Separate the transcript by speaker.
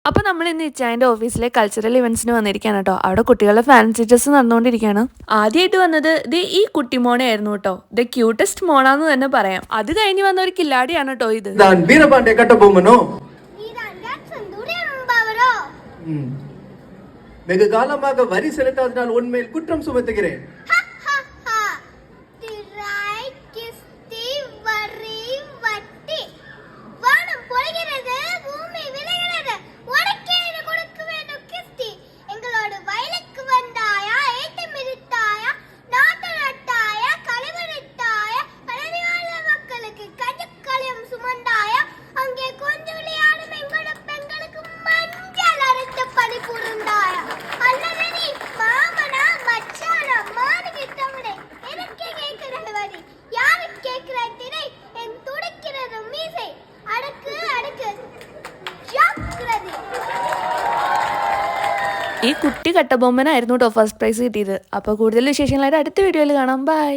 Speaker 1: അപ്പോൾ നമ്മൾ ഇന്ന് ഇച്ചായൻ്റെ ഓഫീസിലെ കൾച്ചറൽ ഇവന്റ്സിന് വന്നിരിക്കുകയാണ് കേട്ടോ. അവിടെ കുട്ടികളുടെ ഫാൻസി ഡ്രസ്സ് നടന്നുകൊണ്ടിരിക്കുകയാണ്. ആദ്യമായിട്ട് വന്നത് ഈ കുട്ടിമോനെ ആയിരുന്നു കേട്ടോ. ദ ക്യൂട്ടസ്റ്റ് മോണാന്ന് തന്നെ പറയാം. അത് കഴിഞ്ഞ് വന്ന ഒരു കില്ലാടിയാണ് കേട്ടോ ഇത്.
Speaker 2: வீரபாண்டிய கட்டபொம்மனோ வெகு காலமாக வரி செலுத்தாதனால் உண்மையில் குற்றம் சுமத்துகிறேன்.
Speaker 1: ഈ കുട്ടി കട്ടബൊമ്മനായിരുന്നു കേട്ടോ ഫസ്റ്റ് പ്രൈസ് കിട്ടിയത്. അപ്പോൾ കൂടുതൽ വിശേഷങ്ങളായിട്ട് അടുത്ത വീഡിയോയിൽ കാണാം. ബൈ.